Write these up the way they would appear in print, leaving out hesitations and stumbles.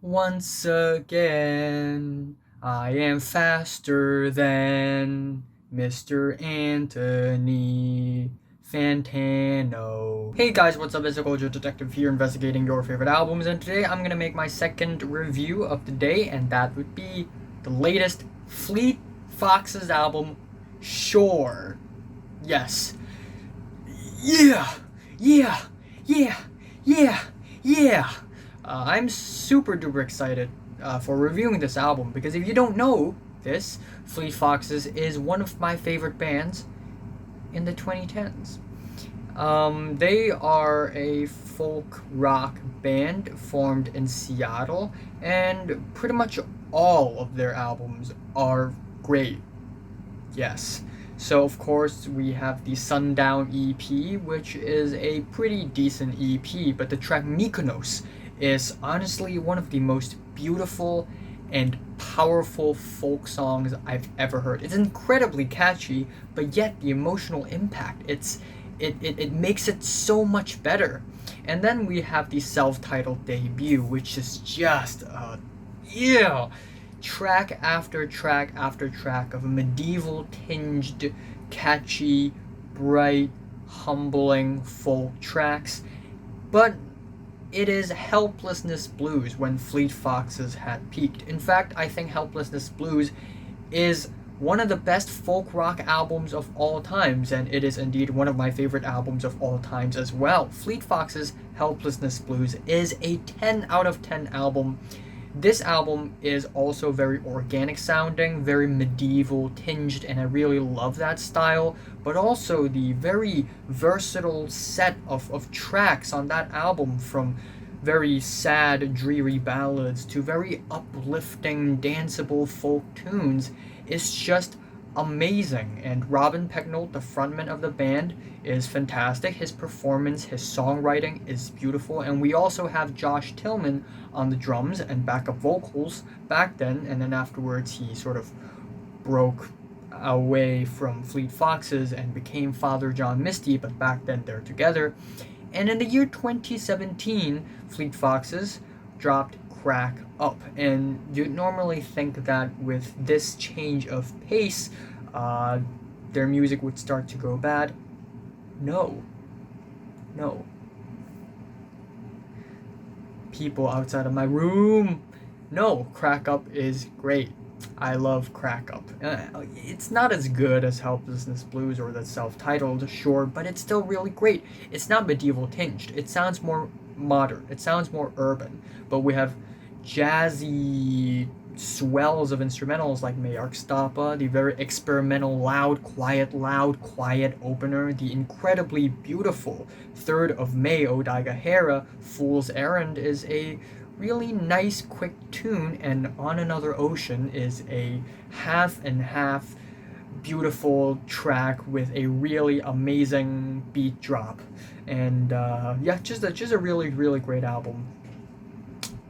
Once again, I am faster than Mr. Anthony Fantano. Hey guys, what's up? It's a Gojo Detective here investigating your favorite albums, and today I'm gonna make my second review of the day, and that would be the latest Fleet Foxes album, Shore. Yes. Yeah! Yeah! Yeah! Yeah! Yeah! I'm super duper excited for reviewing this album because if you don't know this, Fleet Foxes is one of my favorite bands in the 2010s. They are a folk rock band formed in Seattle, and pretty much all of their albums are great. Yes. So of course we have the Sundown EP, which is a pretty decent EP, but the track Mykonos is honestly one of the most beautiful and powerful folk songs I've ever heard. It's incredibly catchy, but yet the emotional impact, it makes it so much better. And then we have the self-titled debut, which is just yeah, track after track after track of medieval tinged, catchy, bright, humbling folk tracks. But it is Helplessness Blues when Fleet Foxes had peaked. In fact, I think Helplessness Blues is one of the best folk rock albums of all times, and it is indeed one of my favorite albums of all times as well. Fleet Foxes' Helplessness Blues is a 10 out of 10 album. This album is also very organic sounding, very medieval tinged, and I really love that style. But also the very versatile set of tracks on that album, from very sad, dreary ballads to very uplifting, danceable folk tunes, is just amazing. And Robin Pecknold, the frontman of the band, is fantastic. His performance, his songwriting is beautiful. And we also have Josh Tillman on the drums and backup vocals back then, and then afterwards he sort of broke away from Fleet Foxes and became Father John Misty, but back then they're together. And in the year 2017, Fleet Foxes dropped Crack Up, and you'd normally think that with this change of pace, their music would start to go bad. No. No. People outside of my room. No, Crack Up is great. I love Crack Up. It's not as good as Helplessness Blues or the self-titled, sure, but it's still really great. It's not medieval tinged. It sounds more modern. It sounds more urban. But we have jazzy swells of instrumentals like Mayark Stapa, the very experimental loud, quiet opener, the incredibly beautiful 3rd of May Odaigahara, Fool's Errand is a really nice quick tune, and On Another Ocean is a half and half beautiful track with a really amazing beat drop. And yeah, just a really great album.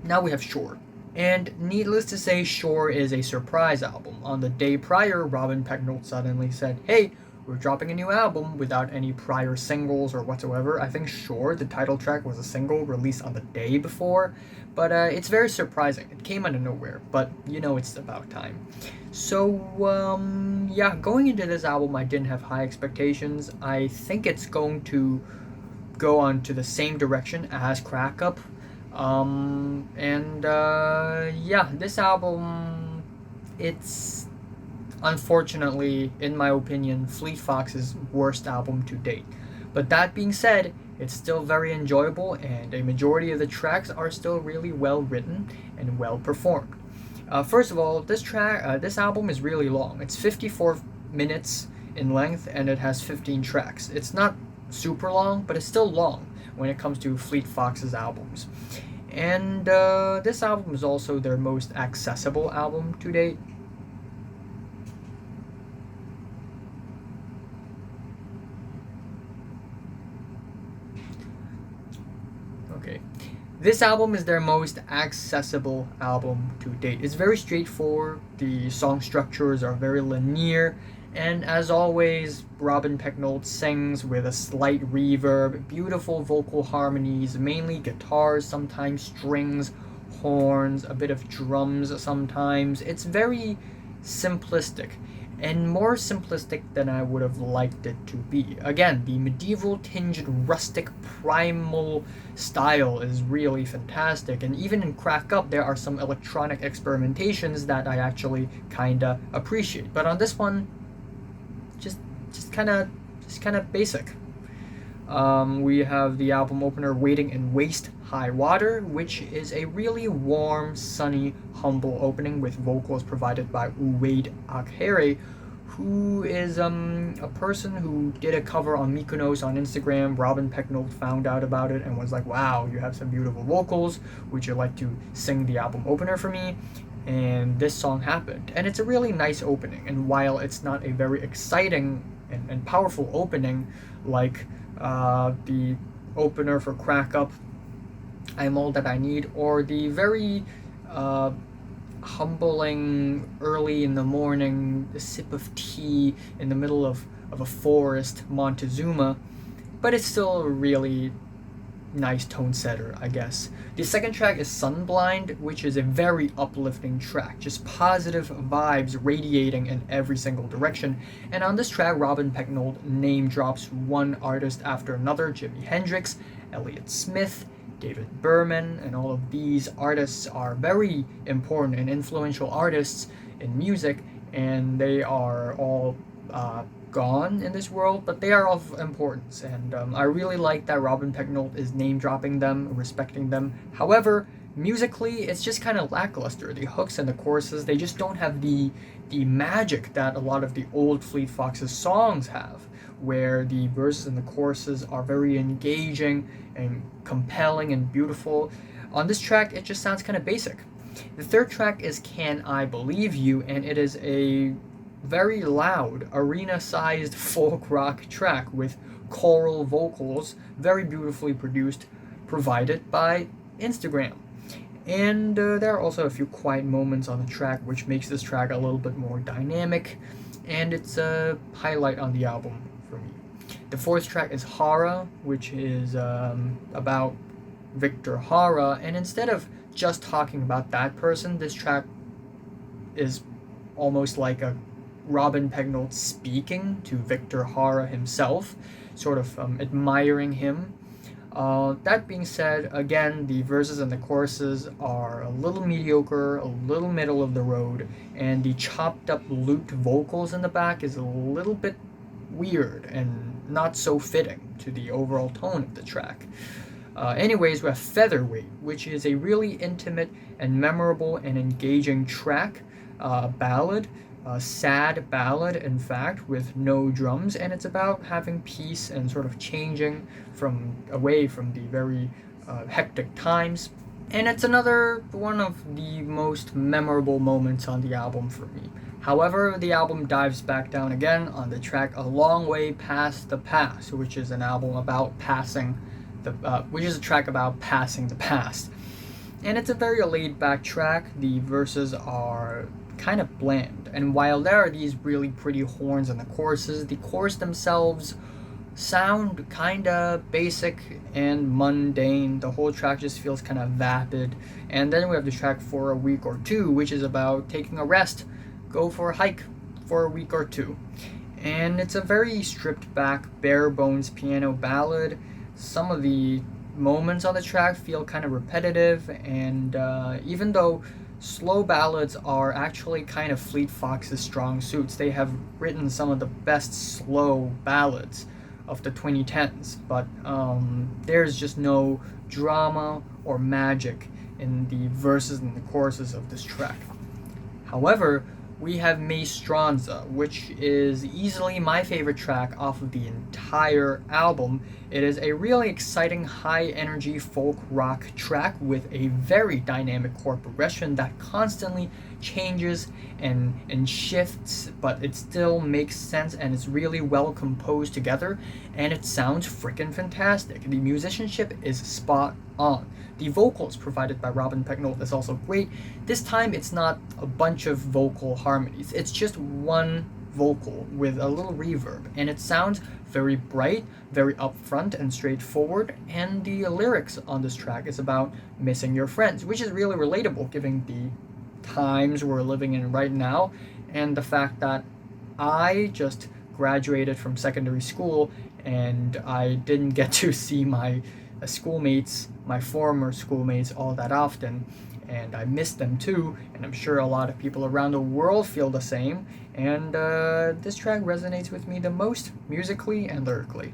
Now we have Shore. And needless to say, Shore is a surprise album. On the day prior, Robin Pecknold suddenly said, "Hey, we're dropping a new album," without any prior singles or whatsoever. I think Shore, the title track, was a single released on the day before, but it's very surprising. It came out of nowhere, but you know it's about time. So, yeah, going into this album, I didn't have high expectations. I think it's going to go on to the same direction as Crack Up. Yeah, this album, it's unfortunately, in my opinion, Fleet Fox's worst album to date. But that being said, it's still very enjoyable, and a majority of the tracks are still really well written and well performed. First of all, this album is really long. It's 54 minutes in length, and it has 15 tracks. It's not super long, but it's still long when it comes to Fleet Fox's albums. And this album is also their most accessible album to date. Okay. This album is their most accessible album to date. It's very straightforward, the song structures are very linear, and as always, Robin Pecknold sings with a slight reverb, beautiful vocal harmonies, mainly guitars, sometimes strings, horns, a bit of drums sometimes. It's very simplistic, and more simplistic than I would have liked it to be. Again, the medieval tinged rustic primal style is really fantastic, and even in Crack Up there are some electronic experimentations that I actually kinda appreciate. But on this one, just kind of basic. We have the album opener Waiting in Waist High Water, which is a really warm, sunny, humble opening with vocals provided by Uwade Akhere, who is a person who did a cover on Mykonos on Instagram. Robin Pecknold found out about it and was like, wow, you have some beautiful vocals. Would you like to sing the album opener for me? And this song happened. And it's a really nice opening. And while it's not a very exciting and powerful opening like the opener for Crack Up, I'm All That I Need, or the very humbling early in the morning sip of tea in the middle of a forest Montezuma, but it's still a really nice tone setter, I guess. The second track is Sunblind, which is a very uplifting track, just positive vibes radiating in every single direction. And on this track, Robin Pecknold name drops one artist after another: Jimi Hendrix, Elliott Smith, David Berman, and all of these artists are very important and influential artists in music, and they are all gone in this world, but they are of importance, and I really like that Robin Pecknold is name dropping them, respecting them. However, musically, it's just kind of lackluster. The hooks and the choruses, they just don't have the magic that a lot of the old Fleet Foxes songs have, where the verses and the choruses are very engaging and compelling and beautiful. On this track, it just sounds kind of basic. The third track is Can I Believe You, and it is a very loud, arena-sized folk rock track with choral vocals, very beautifully produced, provided by Instagram. And there are also a few quiet moments on the track, which makes this track a little bit more dynamic, and it's a highlight on the album for me. The fourth track is Hara, which is about Victor Hara, and instead of just talking about that person, this track is almost like a Robin Pecknold speaking to Victor Hara himself, sort of admiring him. That being said, again, the verses and the choruses are a little mediocre, a little middle of the road, and the chopped up lute vocals in the back is a little bit weird and not so fitting to the overall tone of the track. Anyways, we have Featherweight, which is a really intimate and memorable and engaging track, ballad, a sad ballad, in fact, with no drums, and it's about having peace and sort of changing away from the very hectic times. And it's another one of the most memorable moments on the album for me. However, the album dives back down again on the track A Long Way Past the Past, which is an album about which is a track about passing the past. And it's a very laid-back track. The verses are kind of bland, and while there are these really pretty horns in the choruses, the chorus themselves sound kind of basic and mundane. The whole track just feels kind of vapid. And then we have the track For a Week or Two, which is about taking a rest, go for a hike for a week or two. And it's a very stripped back, bare bones piano ballad. Some of the moments on the track feel kind of repetitive, and even though slow ballads are actually kind of Fleet Fox's strong suits, they have written some of the best slow ballads of the 2010s, but there's just no drama or magic in the verses and the choruses of this track. However, we have Maestranza, which is easily my favorite track off of the entire album. It is a really exciting, high-energy folk rock track with a very dynamic chord progression that constantly changes and shifts, but it still makes sense and it's really well composed together, and it sounds freaking fantastic. The musicianship is spot on. The vocals provided by Robin Pecknold is also great. This time it's not a bunch of vocal harmonies. It's just one vocal with a little reverb, and it sounds very bright, very upfront and straightforward. And the lyrics on this track is about missing your friends, which is really relatable given the times we're living in right now, and the fact that I just graduated from secondary school and I didn't get to see my schoolmates, my former schoolmates, all that often, and I miss them too, and I'm sure a lot of people around the world feel the same, and this track resonates with me the most, musically and lyrically.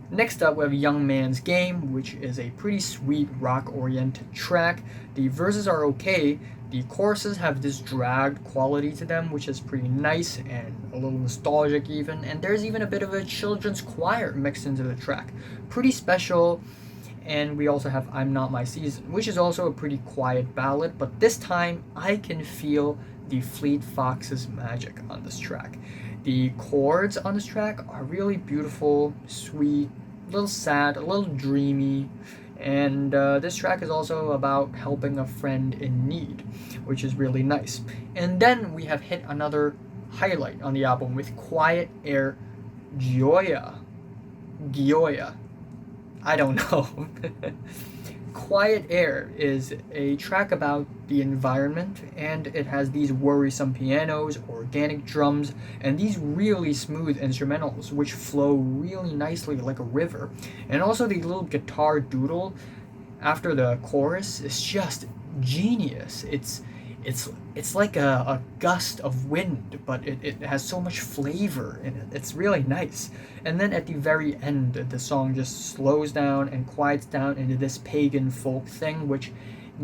Next up, we have Young Man's Game, which is a pretty sweet rock-oriented track. The verses are okay, the choruses have this dragged quality to them, which is pretty nice and a little nostalgic even, and there's even a bit of a children's choir mixed into the track. Pretty special. And we also have I'm Not My Season, which is also a pretty quiet ballad, but this time I can feel the Fleet Foxes' magic on this track. The chords on this track are really beautiful, sweet, a little sad, a little dreamy, and this track is also about helping a friend in need, which is really nice. And then we have hit another highlight on the album with Quiet Air Gioia. I don't know. Quiet Air is a track about the environment, and it has these worrisome pianos, organic drums, and these really smooth instrumentals which flow really nicely like a river. And also the little guitar doodle after the chorus is just genius. It's like a gust of wind, but it has so much flavor in it. It's really nice. And then at the very end, the song just slows down and quiets down into this pagan folk thing, which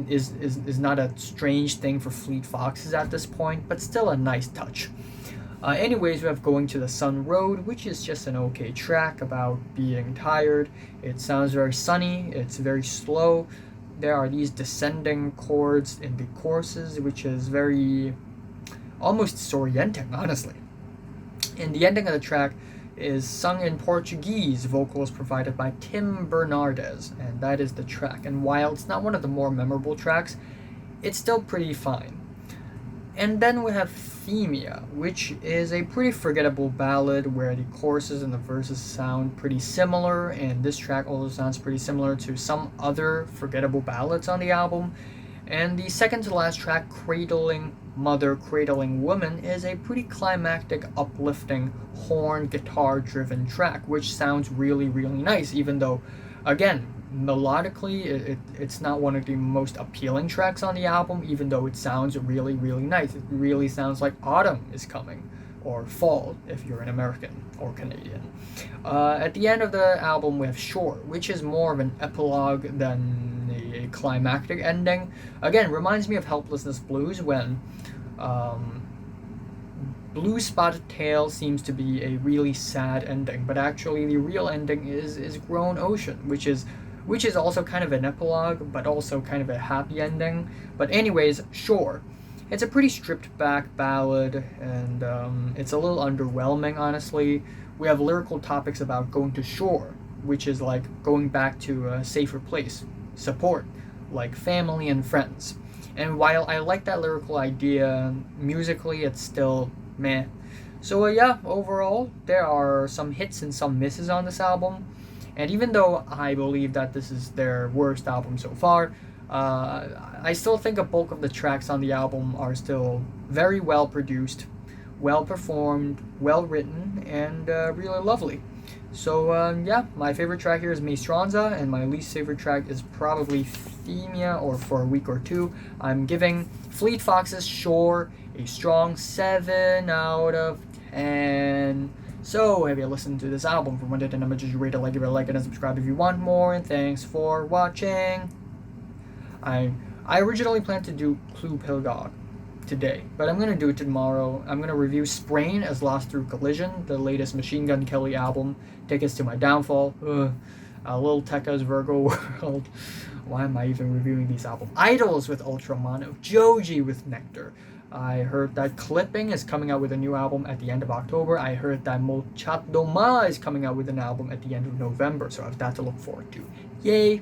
is not a strange thing for Fleet Foxes at this point, but still a nice touch. Anyways, we have Going to the Sun Road, which is just an okay track about being tired. It sounds very sunny, it's very slow. There are these descending chords in the choruses, which is very almost disorienting, honestly. And the ending of the track is sung in Portuguese, vocals provided by Tim Bernardes, and that is the track. And while it's not one of the more memorable tracks, it's still pretty fine. And then we have Thymia, which is a pretty forgettable ballad where the choruses and the verses sound pretty similar, and this track also sounds pretty similar to some other forgettable ballads on the album. And the second to last track, Cradling Mother, Cradling Woman, is a pretty climactic, uplifting, horn, guitar-driven track, which sounds really, really nice, even though, again, melodically, it's not one of the most appealing tracks on the album, even though it sounds really, really nice. It really sounds like autumn is coming, or fall if you're an American or Canadian. At the end of the album, we have Shore, which is more of an epilogue than a climactic ending. Again, reminds me of Helplessness Blues when Blue Spotted Tail seems to be a really sad ending, but actually the real ending is Grown Ocean, which is also kind of an epilogue, but also kind of a happy ending. But anyways, Shore. It's a pretty stripped back ballad, and it's a little underwhelming, honestly. We have lyrical topics about going to shore, which is like going back to a safer place. Support, like family and friends. And while I like that lyrical idea, musically it's still meh. So yeah, overall, there are some hits and some misses on this album. And even though I believe that this is their worst album so far, I still think a bulk of the tracks on the album are still very well produced, well performed, well written, and really lovely. So yeah, my favorite track here is Maestranza, and my least favorite track is probably Thymia, or For a Week or Two. I'm giving Fleet Foxes' Shore a strong 7 out of 10. So, have you listened to this album? From 1 to 10, I'm just rate it, like, give it a like, and subscribe if you want more, and thanks for watching. I originally planned to do Clue Pilgog today, but I'm going to do it tomorrow. I'm going to review Sprain as Lost Through Collision, the latest Machine Gun Kelly album, Tickets to My Downfall, Lil Tecca's Virgo World. Why am I even reviewing these albums? Idols with Ultramono, Joji with Nectar. I heard that Clipping is coming out with a new album at the end of October. I heard that Mochat Doma is coming out with an album at the end of November, so I have that to look forward to. Yay!